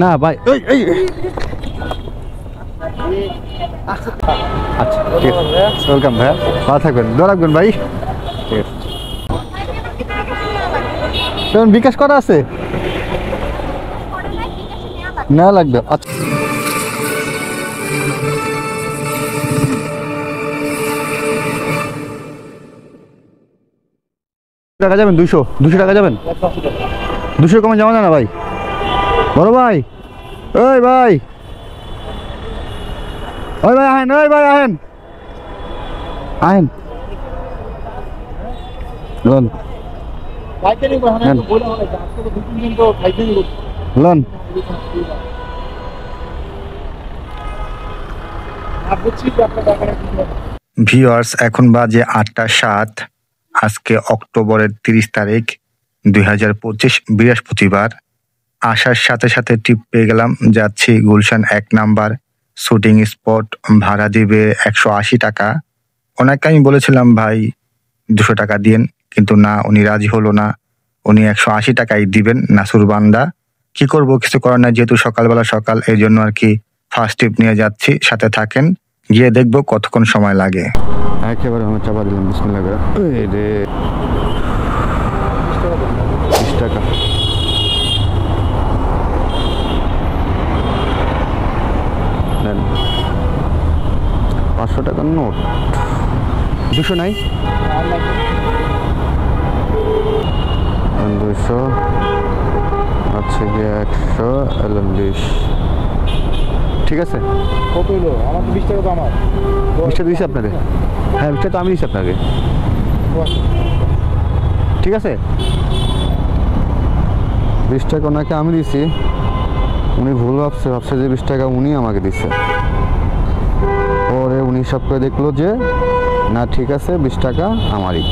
না ভাই আচ্ছা ঠিক আছে, ওয়েলকাম ভাইয়া, ভালো থাকবেন, দোয়া রাখবেন ভাই। ঠিক আছে, কেমন বিকাশ করা আছে? না লাগবে। আচ্ছা টাকা যাবেন, 200 টাকা যাবেন, 200 কমে যাওয়া যায় না ভাই। বড় ভাই, ওই ভাই, ওই ভাই আহেন, ওই ভাই আহেন, আহেন লোন লোন। ভিউয়ার্স, এখন বাজে 8টা 7। আজকে অক্টোবরের 30 তারিখ 2025, বৃহস্পতিবার। আসার সাথে সাথে টিপ পেয়ে গেলাম, যাচ্ছি গুলশান 1 নাম্বার শুটিং স্পট। ভাড়া দিবে 180 টাকা। ওনাকে আমি বলেছিলাম ভাই 200 টাকা দিন, কিন্তু না, উনি রাজি হলো না। উনি 180 টাকাই দিবেন, নাসুর বান্দা। কি করব, কিছু করার নাই, যেহেতু সকালবেলা সকাল, এই জন্য আর কি ফার্স্ট টিপ নিয়ে যাচ্ছি। সাথে থাকেন, গিয়ে দেখবো কতক্ষণ সময় লাগে। একেবারে আমি চাপা দিলাম, বিসমিল্লাহ করে। এই রে 20 টাকা। নেন 500 টাকার নোট। 200 নাই? 200 আচ্ছা, 100 এলাম 20। ঠিক আছে, কত হলো? আমার 20 টাকা তো আমার। 20 টাকা দিয়েছি আপনাকে। হ্যাঁ 20 টাকা তো আমি দিয়েছি আপনাকে। ঠিক আছে, 20 টাকা ওনাকে আমি দিয়েছি। উনি ভুল ভাবছে যে 20 টাকা উনি আমাকে দিচ্ছে। পরে উনি হিসাব করে দেখলো যে না, ঠিক আছে, 20 টাকা আমারই।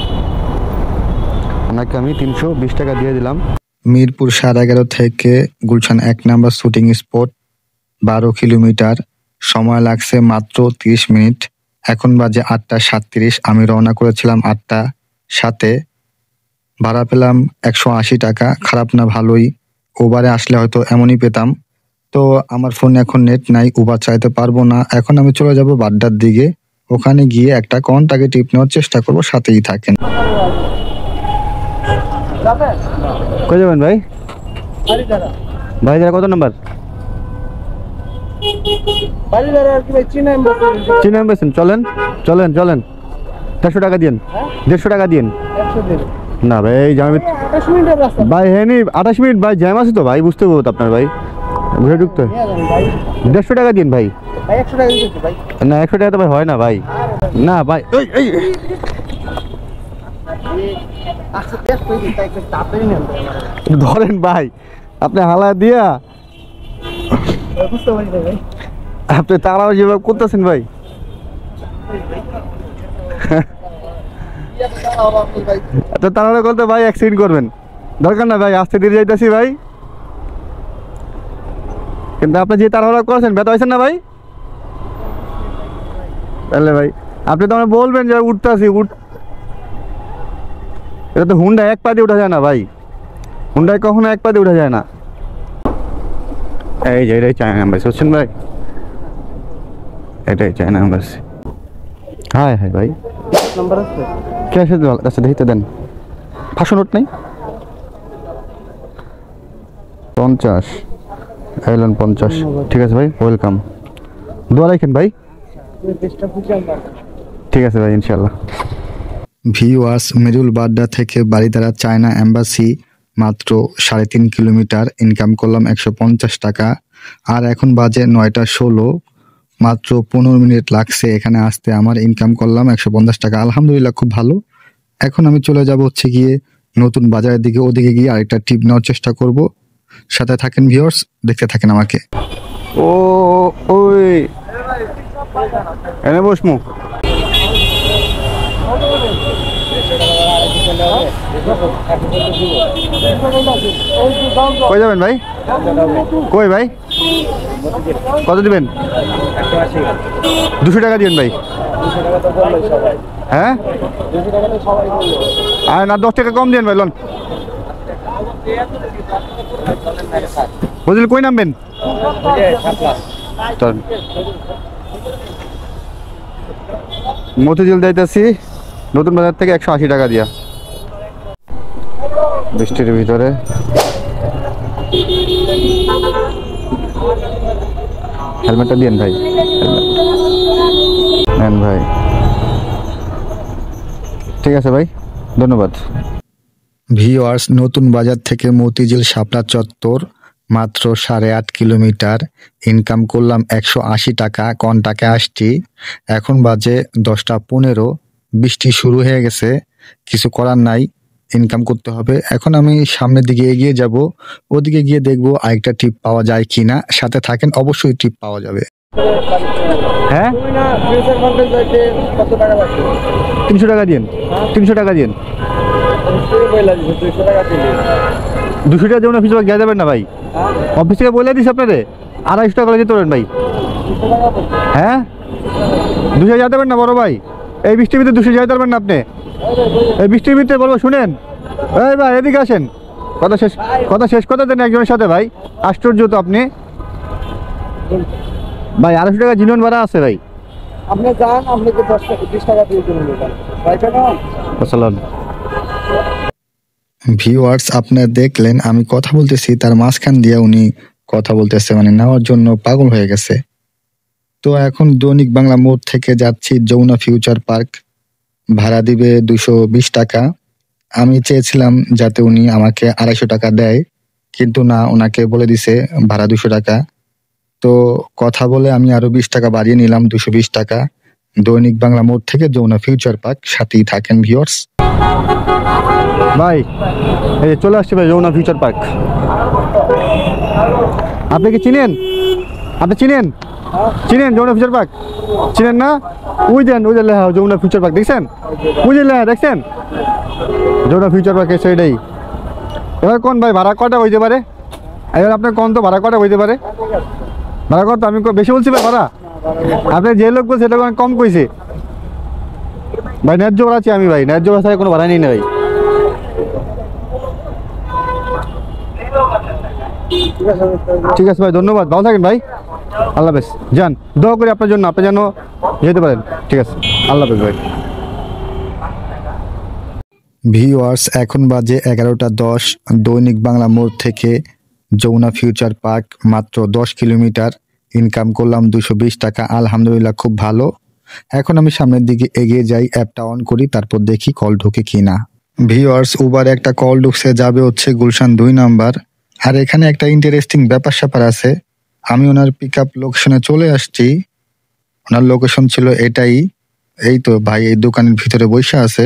ওনাকে আমি 320 টাকা দিয়ে দিলাম। মিরপুর 11.5 থেকে Gulshan 1 number shooting spot 12 kilometre. সময় লাগছে মাত্র 30 মিনিট। এখন বাজে 8টা 37। আমি রওনা করেছিলাম 8টা 7। ভাড়া পেলাম 180 টাকা। খারাপ না, ভালোই। উবারে আসলে হয়তো এমনই পেতাম। তো আমার ফোনে এখন নেট নাই, উবার চাইতে পারবো না। এখন আমি চলে যাব বাড্ডার দিকে। ওখানে গিয়ে একটা কন্টাকে টিপ নেওয়ার চেষ্টা করবো, সাথেই থাকেন। কই যাবেন ভাই? ভাই যারা কত নাম্বার? চীনা এম্বাসি। চলেন চলেন চলেন, 150 টাকা দিন, 150 টাকা দিন। না ভাই, এই জ্যাম ভাই, হ্যাঁ নি 28 মিনিট ভাই, জ্যাম আছে তো ভাই, বুঝতে পারবো আপনার ভাই, ঘুরে ঢুকতে। 150 টাকা দিন ভাই। না 100 টাকা তো ভাই হয় না ভাই। না ভাই, ধরেন ভাই, আপনি হালা দিয়া আপনি তারাও যেভাবে করতেছেন ভাই। এত তাড়াহুড়ো করতে ভাই অ্যাক্সিডেন্ট করবেন, দরকার না ভাই, আস্তে ধীরে যাইতেছি ভাই। কিন্তু আপনি যে তাড়াহুড়ো করছেন, ব্যথা হয়েছেন না ভাই? তাহলে ভাই আপনি তো আমাকে বলবেন যে উঠতেছি, এটা তো হুন্ডা 1 পা দিয়ে উঠা যায় না ভাই, হুন্ডায় কখনো 1 পা দিয়ে উঠা যায় না। এই যে এটাই চায়না এম্বাসি, বুঝছেন ভাই, এটাই চায়না এম্বাসি। হ্যাঁ হ্যাঁ ভাই, নাম্বার আছে? ক্যাশে আচ্ছা দেখতে দেন। 500 নোট নেই? 50 এলেন 50। ঠিক আছে ভাই, ওয়েলকাম, দোয়া রাখেন ভাই। ঠিক আছে ভাই, ইনশাল্লাহ। ভিউয়ার্স, মিরুল বাড্ডা থেকে বারিধারা চায়না এম্বাসি মাত্র 3.5 কিলোমিটার। ইনকাম করলাম 150 টাকা। আর এখন বাজে 9টা 16। মাত্র 15 মিনিট লাগছে এখানে আসতে। আমার ইনকাম করলাম 150 টাকা। আলহামদুলিল্লাহ, খুব ভালো। এখন আমি চলে যাব হচ্ছে গিয়ে নতুন বাজারের দিকে। ওদিকে গিয়ে আরেকটা টিপ নেওয়ার চেষ্টা করব। সাথে থাকেন ভিউয়ার্স, দেখতে থাকেন আমাকে। ও ওই এনে বসমু। কই যাবেন ভাই? কই ভাই, কত দিবেন? 200 টাকা দিবেন ভাই। হ্যাঁ, আর না 10 টাকা কম দিন ভাই, লোন ফজল কই নামবেন? চল মতিঝিল যাইতেছি নতুন বাজার থেকে 180 টাকা দিয়া। বৃষ্টির ভিতরে হেলমেটটা দিয়েন ভাই, নেন ভাই। ঠিক আছে ভাই, ধন্যবাদ। ভিওয়ার্স, নতুন বাজার থেকে মতিঝিল শাপলা চত্বর মাত্র 8.5 কিলোমিটার। ইনকাম করলাম 180 টাকা। কন্টাকে আসছি, এখন বাজে 10:15। বৃষ্টি শুরু হয়ে গেছে, কিছু করার নাই, ইনকাম করতে হবে। এখন আমি সামনের দিকে এগিয়ে যাব, ওদিকে গিয়ে দেখবো আরেকটা টিপ পাওয়া যায় কিনা। সাথে থাকেন, অবশ্যই টিপ পাওয়া যাবে। হ্যাঁ কত টাকা লাগবে? 300 টাকা দিন, 300 টাকা দিন। 200 টাকা দিলে 200 টাকা যেমন অফিসে গিয়ে যাবেন না ভাই, অফিস থেকে বলে দিস আপনারে 250 টাকা যেতে পারেন ভাই। হ্যাঁ 200 যেতে পারবেন না বড় ভাই, এই বৃষ্টির ভিতরে 200 যেতে পারবেন না আপনি। এই বৃষ্টির ভিতরে বলবো শুনেন, এই ভাই এদিকে আসেন, কথা শেষ কথা দেন একজনের সাথে ভাই। আশ্চর্য তো আপনি ভাই, 250 টাকা জীবন ভাড়া আছে ভাই। আপনি যান, আপনাকে 20 টাকা দিয়ে দেবেন ভাই। আসসালাম। ভিউয়ার্স, আপনারা দেখলেন আমি কথা বলতেছি, তার মাঝখান দিয়ে উনি কথা বলতেছে, মানে নেওয়ার জন্য পাগল হয়ে গেছে। তো এখন দৈনিক বাংলা মোড় থেকে যাচ্ছি যমুনা ফিউচার পার্ক। ভাড়া দিবে 220 টাকা। আমি চেয়েছিলাম যাতে উনি আমাকে 250 টাকা দেয়, কিন্তু না, ওনাকে বলে দিছে ভাড়া 200 টাকা। তো কথা বলে আমি আরো 20 টাকা বাড়িয়ে নিলাম, 220 টাকা। দৈনিক বাংলা মোড় থেকে যমুনা ফিউচার পার্ক, সাথেই থাকেন ভিউয়ার্স। ভাই এই যে চলে আসছে ভাই যমুনা ফিউচার পার্ক। আপনি কি চিনেন? আপনি চিনেন যমুনা ফিউচার পার্ক? চিনেন না? ওই দেন লেখা যমুনা ফিউচার পার্ক, দেখছেন? ওই যে লেখা দেখছেন যমুনা ফিউচার পার্ক, সেটাই। এবার কোন ভাই ভাড়া কটা হইতে পারে? এবার আপনার কোন তো ভাড়া কটা হইতে পারে? ভাড়া কত? আমি বেশি বলছি ভাই ভাড়া? আপনি যে লোক বলছে সেটা কম কইছে ভাই। ন্যায্য ভাড়া আছি আমি ভাই, ন্যায্য ভাড়া কোনো ভাড়া নেই না ভাই। ঠিক আছে ভাই, ধন্যবাদ, ভালো থাকেন ভাই, আল্লাহ হাফেজ। যান, দোয়া করি আপনার জন্য, আপনি যেন যেতে পারেন। ঠিক আছে, আল্লাহ হাফেজ ভাই। ভিউয়ার্স, এখন বাজে 11:10। দৈনিক বাংলা মোড় থেকে যমুনা ফিউচার পার্ক মাত্র 10 কিলোমিটার। ইনকাম করলাম 220 টাকা, আলহামদুলিল্লাহ খুব ভালো। এখন আমি সামনের দিকে এগিয়ে যাই, অ্যাপটা অন করি, তারপর দেখি কল ঢুকে কিনা। ভিউয়ার্স, উবারে একটা কল ঢুকছে, যাবে হচ্ছে গুলশান 2 নাম্বার। আর এখানে একটা ইন্টারেস্টিং ব্যাপার স্যাপার আছে। আমি ওনার পিক আপ লোকেশনে চলে আসছি। ওনার লোকেশন ছিল এটাই। এই তো ভাই এই দোকানের ভিতরে বসে আছে।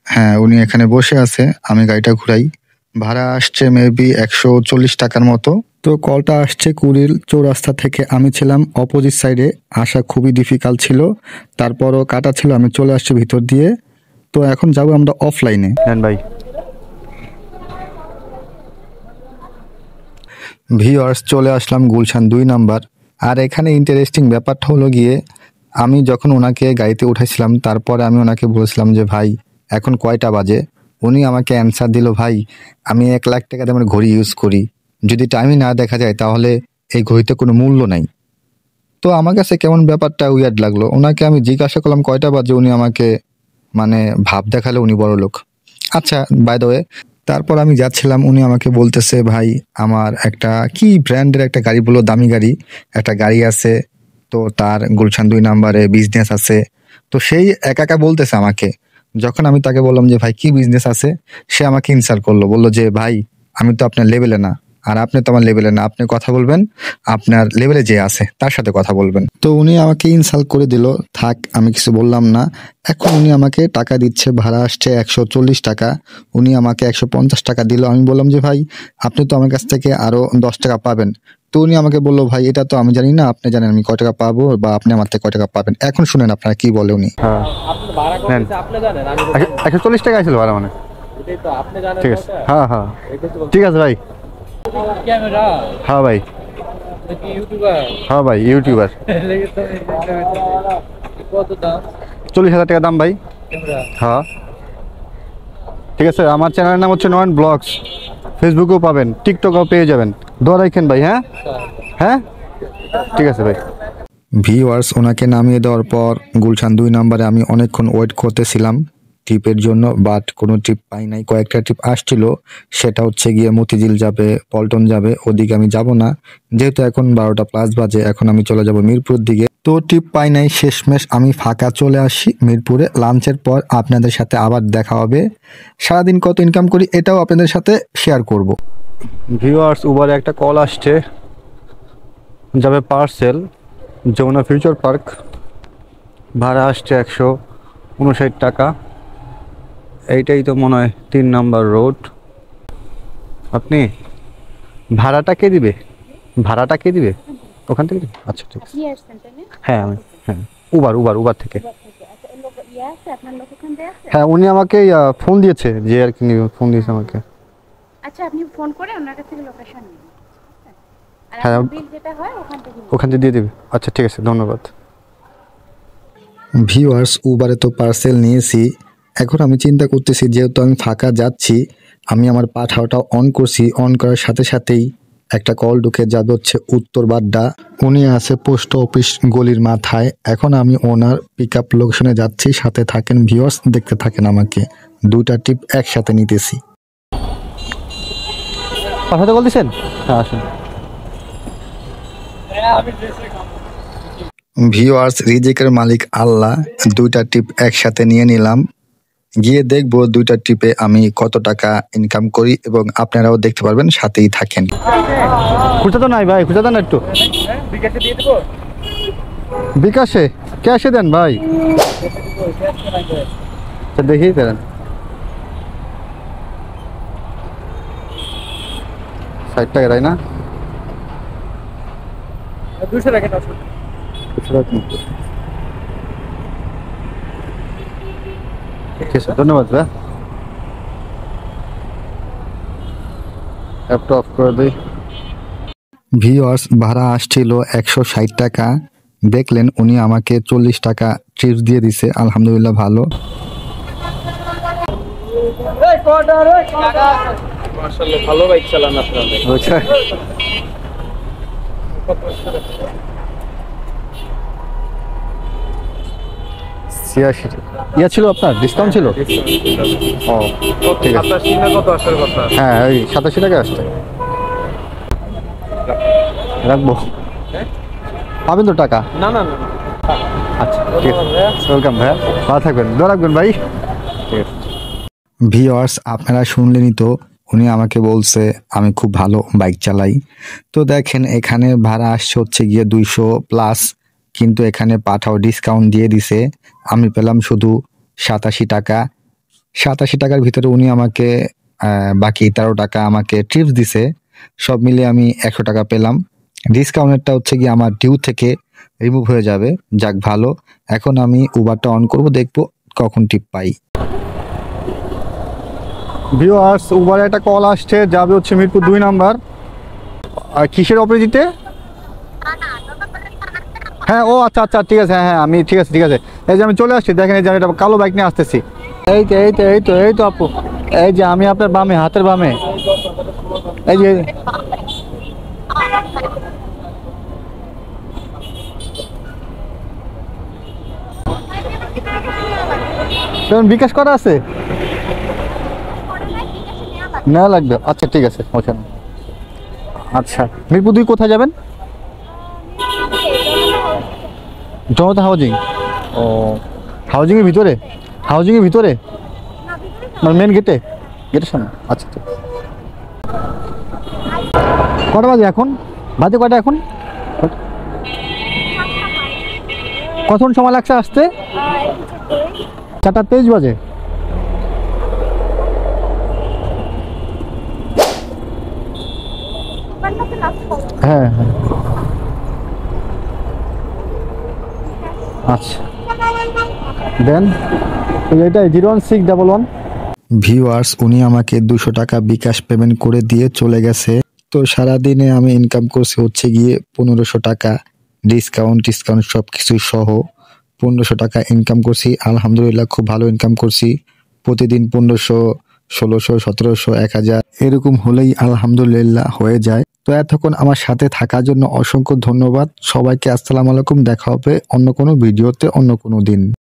হ্যাঁ, উনি এখানে বসে আছে, আমি গাড়িটা ঘুরাই। ভাড়া আসছে মেবি 140 টাকার মতো। তো কলটা আসছে কুড়িল চৌরাস্তা থেকে। আমি ছিলাম অপোজিট সাইডে, আসা খুবই ডিফিকাল্ট ছিল, তারপরও কাটা ছিল, আমি চলে আসছি ভিতর দিয়ে। তো এখন যাবো আমরা অফলাইনে। নেন ভাই। ভিউয়ার্স, চলে আসলাম গুলশান 2 নাম্বার। আর এখানে ইন্টারেস্টিং ব্যাপারটা হলো গিয়ে, আমি যখন ওনাকে গাড়িতে উঠেছিলাম, তারপরে আমি ওনাকে বলেছিলাম যে ভাই এখন কয়টা বাজে। উনি আমাকে অ্যান্সার দিল, ভাই আমি 1 লাখ টাকা দামের ঘড়ি ইউজ করি, যদি টাইমই না দেখা যায় তাহলে এই ঘড়িতে কোনো মূল্য নাই। তো আমার কাছে কেমন ব্যাপারটা উইয়ার্ড লাগলো। ওনাকে আমি জিজ্ঞাসা করলাম কয়টা বাজে, উনি আমাকে মানে ভাব দেখালে উনি বড় লোক। আচ্ছা, বাই দ্য ওয়ে, তারপর আমি যাচ্ছিলাম, উনি আমাকে বলতেছে ভাই আমার একটা কি ব্র্যান্ডের একটা গাড়ি, বললো দামি গাড়ি, একটা গাড়ি আছে, তো তার গুলশান 2 নাম্বারে বিজনেস আছে। তো সেই একা বলতেছে আমাকে। যখন আমি তাকে বললাম যে ভাই কি বিজনেস আছে, সে আমাকে ইনসাল্ট করলো, বললো যে ভাই আমি তো আপনার লেভেলে না, আর আপনি তো আমার লেভেলে না, আপনি কথা বলবেন আপনার লেভেলে যে আছে তার সাথে কথা বলবেন। তো উনি আমাকে ইনসাল্ট করে দিল, থাক আমি কিছু বললাম না। এখন উনি আমাকে টাকা দিচ্ছে, ভাড়া আসছে 140 টাকা, উনি আমাকে 150 টাকা দিল। আমি বললাম যে ভাই আপনি তো আমার কাছ থেকে আরো 10 টাকা পাবেন। তো উনি আমাকে বললো ভাই এটা তো আমি জানি না, আপনি জানেন আমি কয় টাকা পাবো বা আপনি আমার থেকে কয় টাকা পাবেন। এখন শুনেন আপনারা কি বলে উনি। হ্যাঁ, আপনি ভাড়া কত নেন। দিছে আপনি জানেন? আমি 140 টাকা ছিল ভাড়া, মানে এটাই তো আপনি জানেন। ঠিক আছে। কয়টা? হ্যাঁ হ্যাঁ, এটাই তো ঠিক আছে ভাই। ক্যামেরা হ্যাঁ ভাই, কি ইউটিউবার হ্যাঁ ভাই ইউটিউবার। লেগে তো কত দাম 40,000 টাকা দাম ভাই। ক্যামেরা? হ্যাঁ ঠিক আছে, আমার চ্যানেলের নাম হচ্ছে নয়ন ব্লগস। ফেসবুকেও পাবেন, টিকটকেও পেয়ে যাবেন। দোয়া রাখেন ভাই। হ্যাঁ হ্যাঁ, ঠিক আছে ভাই। ভিউয়ার্স ওনাকে নামিয়ে দেওয়ার পর গুলশান 2 নম্বরে আমি অনেকক্ষণ ওয়েট করতেছিলাম ট্রিপের জন্য, বাট কোনো ট্রিপ পাই নাই। কয়েকটা ট্রিপ আসছিল, সেটা হচ্ছে গিয়ে মতিঝিল যাবে, পল্টন যাবে, ওদিকে আমি যাব না, যেহেতু এখন 12টা প্লাস বাজে। এখন আমি চলে যাব মিরপুর দিকে। তো ট্রিপ পাই নাই, শেষমেশ আমি ফাঁকা চলে আসি মিরপুরে। লাঞ্চের পর আপনাদের সাথে আবার দেখা হবে। সারাদিন কত ইনকাম করি এটাও আপনাদের সাথে শেয়ার করব। ভিউয়ার্স, উবারে একটা কল আসছে, যাবে পার্সেল যমুনা ফিউচার পার্ক, ভাড়া আসছে 159 টাকা। এইটাই তো মনে হয় 3 নাম্বার রোড। আপনি ভাড়াটা কে দিবে? ভাড়াটা কে দিবে ওখান থেকে? আচ্ছা ঠিক আছে। হ্যাঁ আমি, হ্যাঁ উবার থেকে। হ্যাঁ উনি আমাকে ফোন দিয়েছে, যে আর কি ফোন দিয়েছে আমাকে। আচ্ছা, আপনি ফোন করে ওনার কাছ থেকে লোকেশন নিন। আর হ্যাঁ, আপনার বিল যেটা হয় ওখান থেকে দিয়ে দিবে। আচ্ছা ঠিক আছে, ধন্যবাদ। ভিউয়ার্স উবারে তো পার্সেল নিয়েছি, এখন আমি চিন্তা করতেছি যেহেতু আমি ফাঁকা যাচ্ছি, আমি আমার পাঠাওটা অন করছি, অন করার সাথে সাথেই একটা কল ঢুকে যাবে হচ্ছে উত্তর বাড্ডা। উনি আছে পোস্ট অফিস গলির মাথায়। এখন আমি ওনার পিক আপ লোকেশনে যাচ্ছি, সাথে থাকেন ভিউয়ার্স, দেখতে থাকেন আমাকে। 2টা ট্রিপ একসাথে নিতেছি। পাঠাতে কল দিছেন? হ্যাঁ আসুন। ভিউয়ার্স রিজিকের মালিক আল্লাহ, 2টা ট্রিপ একসাথে নিয়ে নিলাম। গিয়ে দেখবো 2টা ট্রিপে আমি কত টাকা ইনকাম করি, এবং আপনারাও দেখতে পারবেন, সাথেই থাকেন। খুঁজে তো নাই ভাই, খুঁজে দেন একটু। বিকাশে দিয়ে দেবো। বিকাশে ক্যাশে দেন ভাই। আচ্ছা দেখি দেন। 60 টাকা তাই না? 200 টাকা দাও। 200 টাকা। ঠিক আছে, ধন্যবাদ ভাই। অ্যাপটা অফ করে দিই। ভিউয়ার্স ভাড়া আসছিল 160 টাকা, দেখলেন উনি আমাকে 40 টাকা টিপস দিয়ে দিছে, আলহামদুলিল্লাহ ভালো। মাশাআল্লাহ, ভালো বাইক চালান আপনারা। আচ্ছা 86 ইয়া ছিল, আপনার ডিসকাউন্ট ছিল? ও ঠিক আছে। আপনার সিগন্যাল কত আসার কথা? হ্যাঁ ওই 87 টাকা আসছে। রাখবো, পাবেন তো টাকা? না না না। আচ্ছা ঠিক আছে, ওয়েলকাম ভাইয়া, ভালো থাকবেন, দোয়া রাখবেন ভাই। ঠিক আছে। ভিউয়ার্স আপনারা শুনলেনই তো, উনি আমাকে বলছে আমি খুব ভালো বাইক চালাই। তো দেখেন এখানে ভাড়া আসছে হচ্ছে গিয়ে 200 প্লাস, কিন্তু এখানে পাঠাও ডিসকাউন্ট দিয়ে দিছে। আমি পেলাম শুধু 87 টাকা। 87 টাকার ভিতরে উনি আমাকে বাকি 13 টাকা আমাকে টিপস দিছে। সব মিলিয়ে আমি 100 টাকা পেলাম। ডিসকাউন্টেরটা হচ্ছে গিয়ে আমার ডিউ থেকে রিমুভ হয়ে যাবে। যাক ভালো। এখন আমি উবারটা অন করব, দেখবো কখন টিপ পাই। ভিউয়ার্স উবারে একটা কল আসছে, যাবে হচ্ছে মিরপুর 2 নাম্বার। আর কিসের অপোজিটে? হ্যাঁ ও আচ্ছা আচ্ছা ঠিক আছে, হ্যাঁ হ্যাঁ আমি ঠিক আছে ঠিক আছে। এই যে আমি চলে আসছি, দেখেন এই যে আমি একটা কালো বাইক নিয়ে আসতেছি। এই তো আপু, এই যে আমি আপনার বামে, হাতের বামে। এই যে বিকাশ করা আছে, না লাগবে। আচ্ছা ঠিক আছে, ওখানে। আচ্ছা মিরপুর 2 কোথায় যাবেন? জনতা হাউজিং। ও হাউজিংয়ের ভিতরে? হাউজিংয়ের ভিতরে মানে মেন গেটে, গেটের সামনে? আচ্ছা ঠিক। কটা বাজে এখন? বাজে কটা এখন? কতক্ষণ সময় লাগছে আসতে? 4:23 বাজে। হ্যাঁ হ্যাঁ আচ্ছা দেন। এটা 01611। ভিউয়ার্স উনি আমাকে 200 টাকা বিকাশ পেমেন্ট করে দিয়ে চলে গেছে। তো সারাদিনে আমি ইনকাম করছি হচ্ছে গিয়ে 1500 টাকা, ডিসকাউন্ট সব কিছুই সহ 1500 টাকা ইনকাম করছি। আলহামদুলিল্লাহ খুব ভালো ইনকাম করছি। প্রতিদিন 1500 1600, 1700, 1000 এরকম হলেই আলহামদুলিল্লাহ হয়ে যায়। তো এতক্ষণ আমার সাথে থাকার জন্য অসংখ্য ধন্যবাদ সবাইকে। আসসালামু আলাইকুম, দেখা হবে অন্য কোনো ভিডিওতে অন্য কোনো দিন।